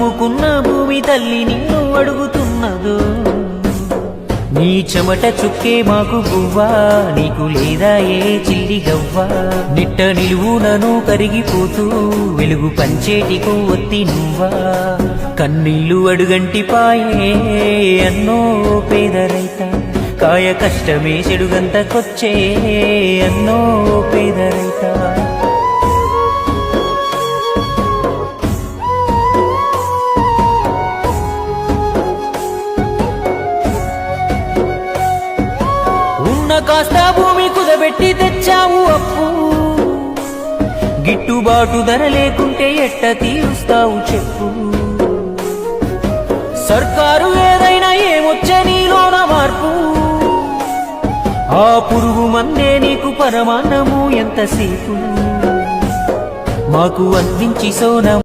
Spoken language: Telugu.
నమ్ముకున్న భూమి తల్లి నిన్ను అడుగుతున్నదో నీ చెమట చుక్కే మాకు గువ్వా నీకు లేదా ఏ చిల్లి గవ్వా నిట్ట నిలువునను కరిగిపోతూ వెలుగు పంచేటికు ఒత్తి నువ్వా కన్నీళ్లు అడుగంటి పాయే అన్నో పేద రైత కాయ కష్టమే చెడుగంతకొచ్చే అన్నో పేద రైత కాస్త భూమి కుదబెట్టి తెచ్చావు అప్పు గిట్టుబాటు ధర లేకుంటే ఎట్ట తీరుస్తావు చెప్పు సర్కారు ఏదైనా ఏమొచ్చే నీలోన మార్పు ఆ పురుగు మందే నీకు పరమాన్నము ఎంతసేపు మాకు అందించి సోనం